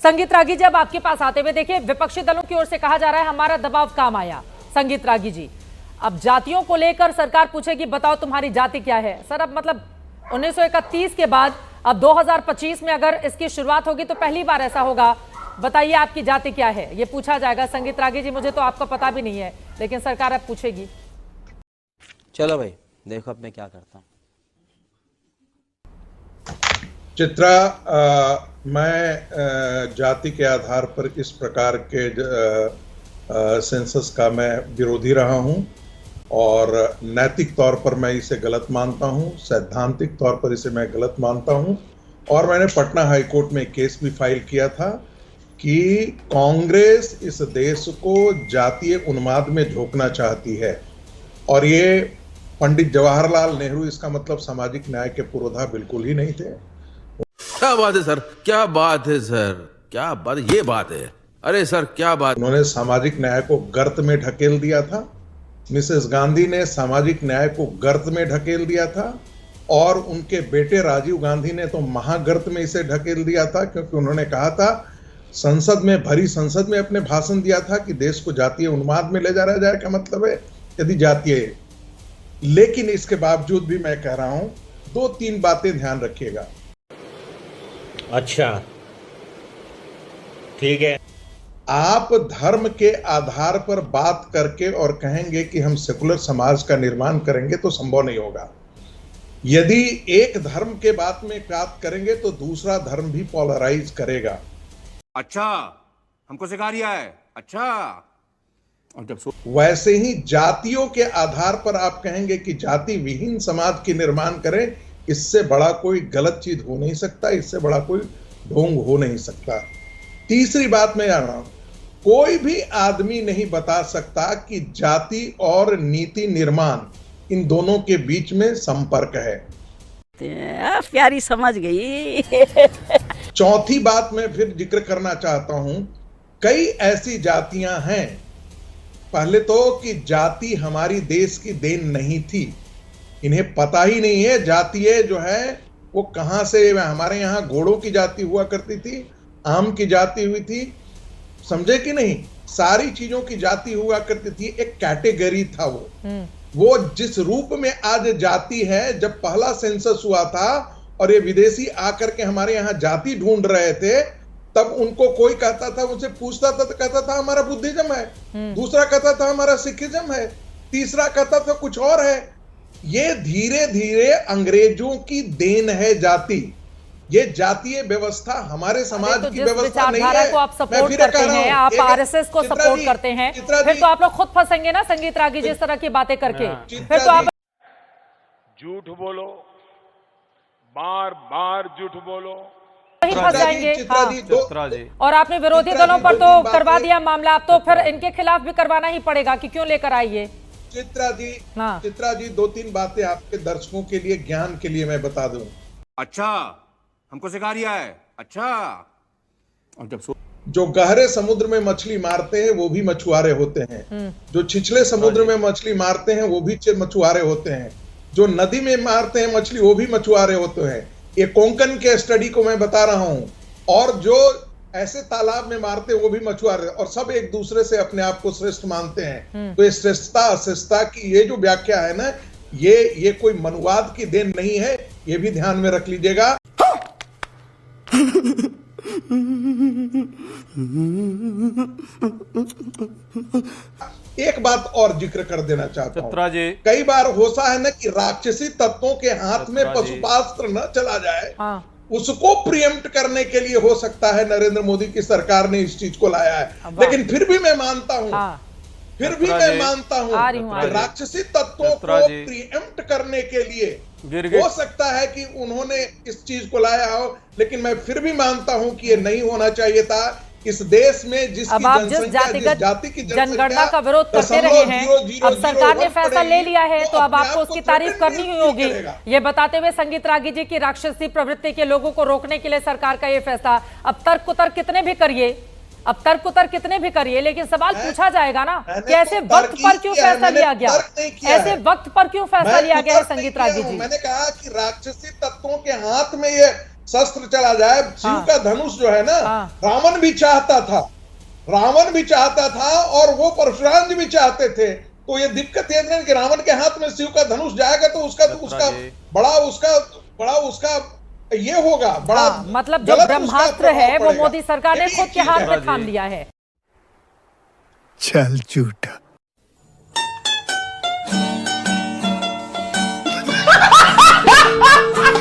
संगीत रागी जी, अब आपके पास आते हुए देखिए, विपक्षी दलों की ओर से कहा जा रहा है हमारा दबाव काम आया। संगीत रागी जी, अब जातियों को लेकर सरकार पूछेगी बताओ तुम्हारी जाति क्या है। सर अब मतलब 1931 के बाद अब 2025 में अगर इसकी शुरुआत होगी तो पहली बार ऐसा होगा, बताइए आपकी जाति क्या है, ये पूछा जाएगा। संगीत रागी जी, मुझे तो आपका पता भी नहीं है, लेकिन सरकार अब पूछेगी। चलो भाई देखो अब मैं क्या करता हूँ। चित्रा, मैं जाति के आधार पर इस प्रकार के सेंसस का मैं विरोधी रहा हूं और नैतिक तौर पर मैं इसे गलत मानता हूं, सैद्धांतिक तौर पर इसे मैं गलत मानता हूं। और मैंने पटना हाई कोर्ट में केस भी फाइल किया था कि कांग्रेस इस देश को जातीय उन्माद में झोंकना चाहती है और ये पंडित जवाहरलाल नेहरू इसका मतलब सामाजिक न्याय के पुरोधा बिल्कुल ही नहीं थे। क्या बात है सर, क्या बात है सर, क्या बात, ये बात है। अरे सर क्या बात। उन्होंने सामाजिक न्याय को गर्त में ढकेल दिया था। मिसेस गांधी ने सामाजिक न्याय को गर्त में ढकेल दिया था और उनके बेटे राजीव गांधी ने तो महागर्त में इसे ढकेल दिया था, क्योंकि उन्होंने कहा था संसद में, भरी संसद में अपने भाषण दिया था कि देश को जातीय उन्माद में ले जा रहा जाए का मतलब है यदि जातीय। लेकिन इसके बावजूद भी मैं कह रहा हूं, 2-3 बातें ध्यान रखिएगा। अच्छा ठीक है। आप धर्म के आधार पर बात करके और कहेंगे कि हम सेकुलर समाज का निर्माण करेंगे तो संभव नहीं होगा। यदि एक धर्म के बात में बात करेंगे तो दूसरा धर्म भी पोलराइज करेगा। अच्छा, हमको सिखा रिया है। अच्छा, वैसे ही जातियों के आधार पर आप कहेंगे कि जाति विहीन समाज की निर्माण करें, इससे बड़ा कोई गलत चीज हो नहीं सकता, इससे बड़ा कोई ढोंग हो नहीं सकता। तीसरी बात मैं जान रहा हूं, कोई भी आदमी नहीं बता सकता कि जाति और नीति निर्माण इन दोनों के बीच में संपर्क है। प्यारी समझ गई। चौथी बात मैं फिर जिक्र करना चाहता हूं, कई ऐसी जातियां हैं, पहले तो कि जाति हमारी देश की देन नहीं थी, इन्हें पता ही नहीं है जातीय जो है वो कहां से। हमारे यहां घोड़ों की जाति हुआ करती थी, आम की जाति हुई थी, समझे कि नहीं, सारी चीजों की जाति हुआ करती थी, एक कैटेगरी था वो जिस रूप में आज जाति है। जब पहला सेंसस हुआ था और ये विदेशी आकर के हमारे यहाँ जाति ढूंढ रहे थे, तब उनको कोई कहता था, उनसे पूछता था तो कहता था हमारा बुद्धिज्म है, दूसरा कहता था हमारा सिखिज्म है, तीसरा कहता था कुछ और है। ये धीरे धीरे अंग्रेजों की देन है जाति। ये जातीय व्यवस्था हमारे समाज की व्यवस्था नहीं है। को आप सपोर्ट करते हैं, आप आरएसएस को सपोर्ट करते हैं, फिर तो आप लोग खुद फंसेंगे ना संगीत रागी जी, इस तरह की बातें करके। फिर तो आप झूठ बोलो, बार बार झूठ बोलो, वही फंस जाएंगे। और आपने विरोधी दलों पर तो करवा दिया मामला, आप तो फिर इनके खिलाफ भी करवाना ही पड़ेगा कि क्यों लेकर आइए। चित्रा जी 2-3 बातें आपके दर्शकों के लिए, ज्ञान के लिए मैं बता दूं। अच्छा, हमको सिखा रिया है। अच्छा, जो गहरे समुद्र में मछली मारते हैं वो भी मछुआरे होते हैं, जो छिछले समुद्र में मछली मारते हैं वो भी मछुआरे होते हैं, जो नदी में मारते हैं मछली वो भी मछुआरे होते हैं। ये कोंकण के स्टडी को मैं बता रहा हूं। और जो ऐसे तालाब में मारते हैं वो भी मछुआरे, और सब एक दूसरे से अपने आप को श्रेष्ठ मानते हैं। तो ये श्रेष्ठता अश्रेष्ठता की ये जो व्याख्या है ना, ये कोई मनुवाद की देन नहीं है, ये भी ध्यान में रख लीजिएगा। एक बात और जिक्र कर देना चाहता हूं, कई बार होता है ना कि राक्षसी तत्वों के हाथ में पशुपास्त्र न चला जाए, उसको प्रिएम्प्ट करने के लिए हो सकता है नरेंद्र मोदी की सरकार ने इस चीज को लाया है। लेकिन फिर भी मैं मानता हूं, राक्षसी तत्वों को प्रिएम्प्ट करने के लिए हो सकता है कि उन्होंने इस चीज को लाया हो, लेकिन मैं फिर भी मानता हूं कि ये नहीं होना चाहिए था। इस देश में जिसकी जाति की जनगणना का विरोध करते रहे हैं, अब सरकार ने फैसला ले लिया है तो अब आपको उसकी तारीफ करनी ही होगी। ये बताते हुए संगीत रागी जी की राक्षसी प्रवृत्ति के लोगों को रोकने के लिए सरकार का ये फैसला, अब तर्क कुतर्क कितने भी करिए, लेकिन सवाल पूछा जाएगा ना कि ऐसे वक्त पर क्यों फैसला लिया गया, ऐसे वक्त पर क्यों फैसला लिया गया है संगीत रागी जी। मैंने कहा कि राक्षसी तत्वों के हाथ में ये शस्त्र चला जाए। शिव का धनुष जो है ना, हाँ। रावण भी चाहता था और वो परशुराम जी भी चाहते थे। तो ये दिक्कत ये है कि रावण के हाथ में शिव का धनुष जाएगा तो बड़ा उसका ये होगा, बड़ा हाँ, मतलब जो गलत ब्रह्मास्त्र उसका है वो प्रभाव मोदी सरकार ने पड़ेगा। खुद के हाथ में थाम लिया है। चल झूठ